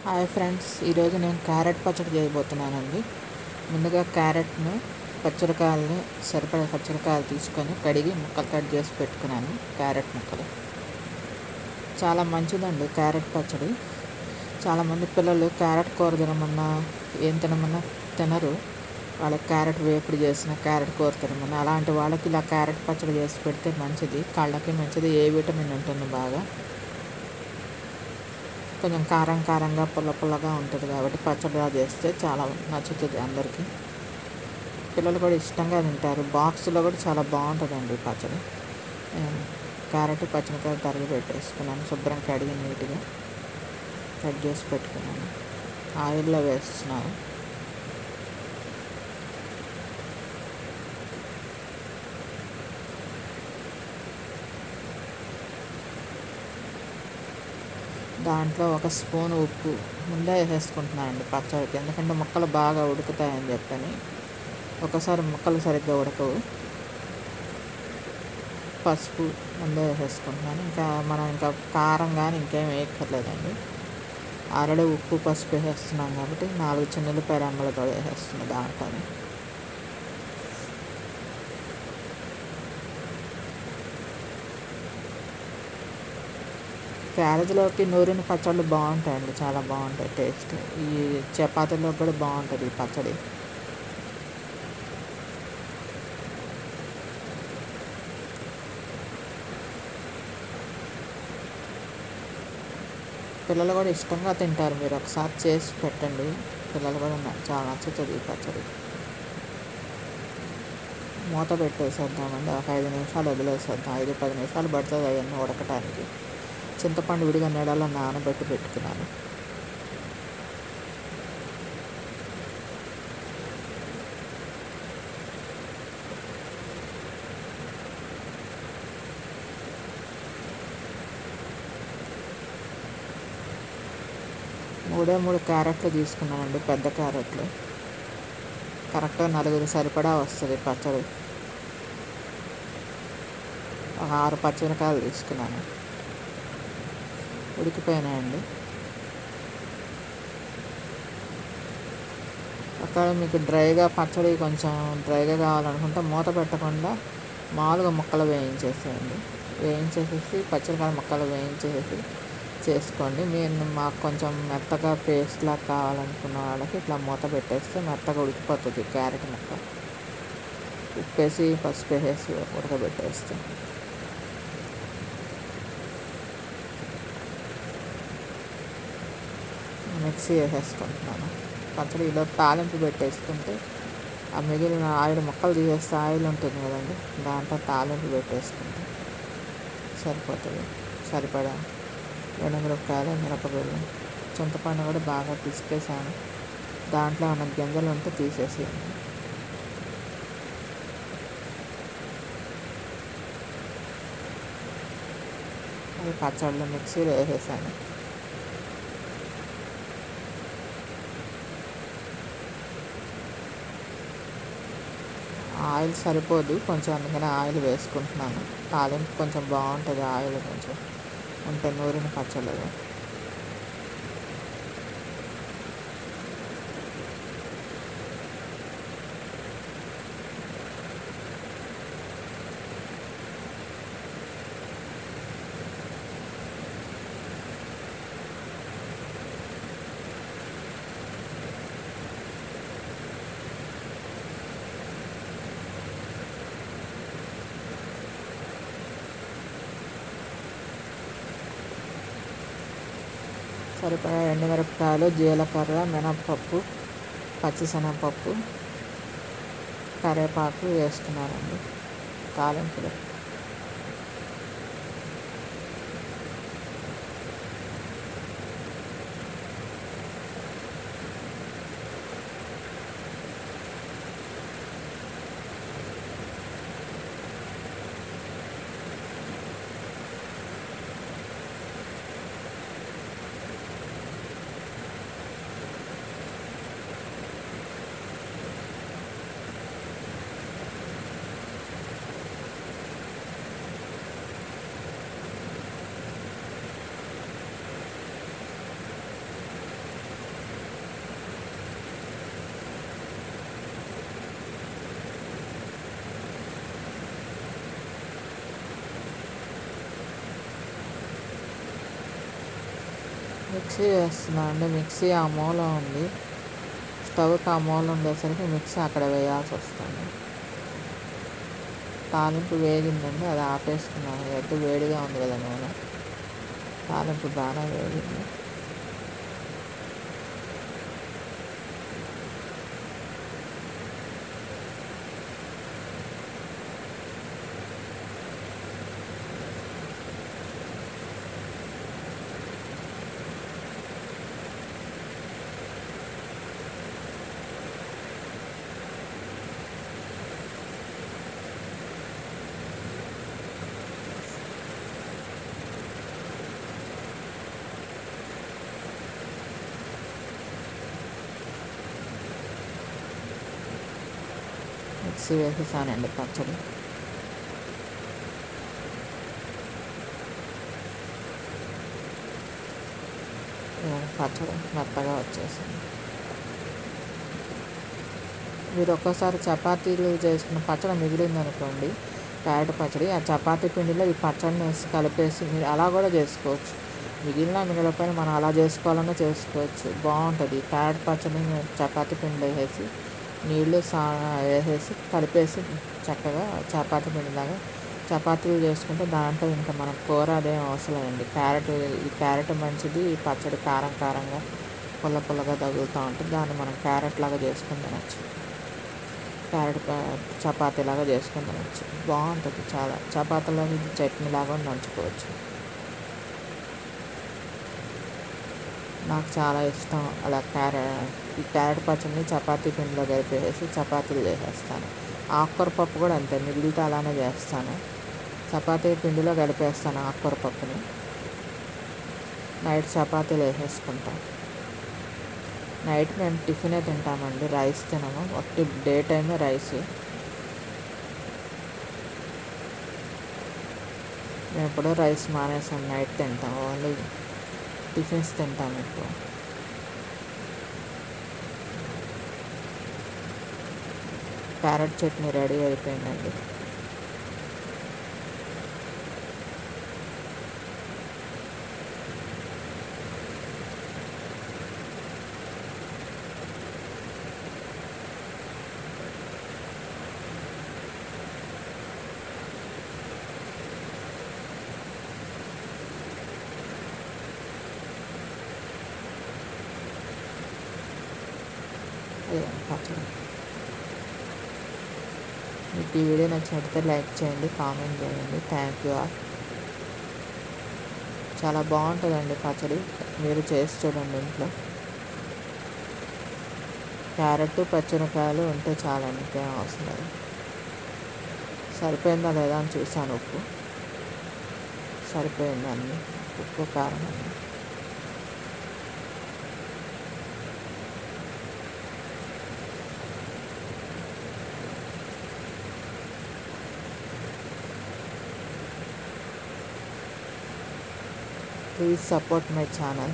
Hi friends, ఈరోజు నేను carrot పచ్చడి చేయబోతున్నానండి. ముందుగా క్యారెట్ను పచ్చిమిరపకాయలని సరిపడా పచ్చిమిరపకాయలు తీసుకొని కడిగి ముక్కలు కట్ చేసి పెట్టుకున్నాను. క్యారెట్ ముక్కలు చాలా మంచిదండి క్యారెట్ పచ్చడి. చాలామంది పిల్లలు క్యారెట్ కూర తినమన్నా ఏం తినమన్నా తినరు. వాళ్ళకి క్యారెట్ వేపుడు చేసిన క్యారెట్ కూర తినమన్నా అలాంటి వాళ్ళకి ఇలా క్యారెట్ పచ్చడి చేసి పెడితే మంచిది, కళ్ళకి మంచిది. ఏ విటమిన్ ఉంటుంది బాగా. కొంచెం కారం కారంగా పుల్ల పుల్లగా ఉంటుంది కాబట్టి పచ్చడిలా చేస్తే చాలా నచ్చుతుంది అందరికీ. పిల్లలు కూడా ఇష్టంగా తింటారు. బాక్స్లో కూడా చాలా బాగుంటుందండి పచ్చడి. క్యారెట్ పచ్చిమిరపకాయలు తరిగి పెట్టేసుకున్నాను. శుభ్రం కడిగి నీట్గా కట్ చేసి పెట్టుకున్నాను. ఆయిల్లో వేస్తున్నాను. దాంట్లో ఒక స్పూన్ ఉప్పు ముందే వేసేసుకుంటున్నానండి పచ్చడికి, ఎందుకంటే ముక్కలు బాగా ఉడుకుతాయని చెప్పని. ఒకసారి ముక్కలు సరిగ్గా ఉడకవు. పసుపు ముందే వేసేసుకుంటున్నాను. ఇంకా కారం కానీ ఇంకేం వేయక్కర్లేదండి. ఆల్రెడీ ఉప్పు పసుపు వేసేస్తున్నాం కాబట్టి 4 చిన్నులపాయ రెమ్మలు కూడా వేసేస్తున్నాను దాంట్లోనే. క్యారేజ్లోకి నూరిన పచ్చళ్ళు బాగుంటాయండి, చాలా బాగుంటాయి టేస్ట్. ఈ చపాతీలో కూడా బాగుంటుంది ఈ పచ్చడి. పిల్లలు కూడా ఇష్టంగా తింటారు. మీరు ఒకసారి చేసి పెట్టండి, పిల్లలు కూడా చాలా నచ్చుతుంది ఈ పచ్చడి. మూత పెట్టేసేద్దామండి. ఒక 5 నిమిషాలు వదిలేసేద్దాం. 5-10 నిమిషాలు పడుతుంది అవన్నీ ఉడకటానికి. చింతపండు విడిగా నీడలో నానబెట్టి పెట్టుకున్నాను. మూడు క్యారెట్లు తీసుకున్నానండి, పెద్ద క్యారెట్లు. కరెక్ట్గా 4 సరిపడా వస్తుంది పచ్చడి. ఒక 6 పచ్చిమిరపకాయలు తీసుకున్నాను, ఉడికిపోయినాయండి. అక్కడ మీకు డ్రైగా పచ్చడి కొంచెం డ్రైగా కావాలనుకుంటే మూత పెట్టకుండా మామూలుగా ముక్కలు వేయించేసేసి పచ్చిమిరపకాయల ముక్కలు వేయించేసి చేసుకోండి. మాకు కొంచెం మెత్తగా పేస్ట్లా కావాలనుకున్న వాళ్ళకి ఇట్లా మూత పెట్టేస్తే మెత్తగా ఉడికిపోతుంది క్యారెట్ ముక్క. ఉప్పేసి పసుపు వేసేసి ఉడకబెట్టేస్తే. మిక్సీ వేసేసుకుంటున్నాను. పచ్చడిలో తాలింపు పెట్టేసుకుంటే ఆ మిగిలిన ఆయిల్ ముక్కలు తీసేస్తే ఆయిల్ ఉంటుంది కదండి, దాంట్లో తాలింపు పెట్టేసుకుంటే సరిపోతుంది. సరిపడా ఎండుమిరపకాయలు, మిరపగుళ్ళు, చింతపండు కూడా బాగా పిసికేసాను. దాంట్లో ఉన్న గింజలు ఉంటే తీసేసేయండి. అది పచ్చళ్ళు మిక్సీలో వేసేసాను. ఆయిల్ సరిపోదు కొంచెం, అందుకని ఆయిల్ వేసుకుంటున్నాను. తాలింపు కొంచెం బాగుంటుంది ఆయిల్ కొంచెం ఉంటే నూరిన పచ్చళ్ళు. సరిపడా ఎండుమిరపకాయలు, జీలకర్ర, మినప్పప్పు, పచ్చిశనగపప్పు, కరివేపాకు వేసుకున్నానండి తాలింపులో. మిక్సీ చేస్తున్నా అండి. మిక్సీ ఆ మూల ఉంది, స్టవ్కి ఆ మూల ఉండేసరికి మిక్సీ అక్కడ వేయాల్సి వస్తుంది. తాలింపు వేగిందండి, అది ఆపేసుకున్నాను. ఎటు వేడిగా ఉంది కదా నూనె, తాలింపు బాగా వేగింది. మిక్సీ వేసేసానండి పచ్చడి. పచ్చడి మెత్తగా వచ్చేసింది. మీరు ఒక్కోసారి చపాతీలు చేసుకున్న పచ్చడి మిగిలిందనుకోండి, క్యారెట్ పచ్చడి, ఆ చపాతీ పిండిలో ఈ పచ్చడిని వేసి కలిపేసి మీరు అలా కూడా చేసుకోవచ్చు. మిగిలిపోయిన మనం అలా చేసుకోవాలన్నా చేసుకోవచ్చు, బాగుంటుంది. క్యారెట్ పచ్చడిని చపాతీ పిండిలో వేసి నీళ్ళు వేసేసి కలిపేసి చక్కగా చపాతీ పిండిలాగా చపాతీలు చేసుకుంటే దాంట్లో ఇంకా మనకు కూర అదేం అవసరం లేదండి. ఈ క్యారెట్ మంచిది, ఈ పచ్చడి కారం కారంగా పుల్లగా తగులుతూ ఉంటుంది. దాన్ని మనం క్యారెట్ లాగా చేసుకుని తినచ్చు, క్యారెట్ చపాతీ లాగా చేసుకుని తినచ్చు, బాగుంటుంది చాలా. చపాతీలో ఇది చట్నీ లాగా నంచుకోవచ్చు. నాకు చాలా ఇష్టం అలా ఈ క్యారెట్ పచ్చడిని చపాతీ పిండిలో కలిపేసి చపాతీలు చేసేస్తాను. ఆకుకూర పప్పు కూడా అంతే, మిగిలితే అలానే చేస్తాను. చపాతీ పిండిలో కలిపేస్తాను ఆకుకూర పప్పుని, నైట్ చపాతీలు వేసేసుకుంటాం. నైట్ మేము టిఫినే తింటామండి, రైస్ తినము. ఒకటి డే టైమే రైస్. మేము ఎప్పుడో రైస్ మానేసాం, నైట్ తింటాం, ఓన్లీ టిఫిన్స్ తింటాం ఎక్కువ. క్యారెట్ చట్నీ రెడీ అయిపోయిందండి. పచ్చడి. మీకు ఈ వీడియో నచ్చినట్లయితే లైక్ చేయండి, కామెంట్ చేయండి. Thank you all. చాలా బాగుంటుందండి పచ్చడి, మీరు చేసి చూడండి ఇంట్లో. క్యారెట్ పచ్చిమిరపకాయలు ఉంటే చాలండి, ఇంకేం అవసరం లేదు. సరిపోయిందా లేదా అని చూసాను, ఉప్పు సరిపోయిందండి, ఉప్పు కారం అండి. Please support my channel.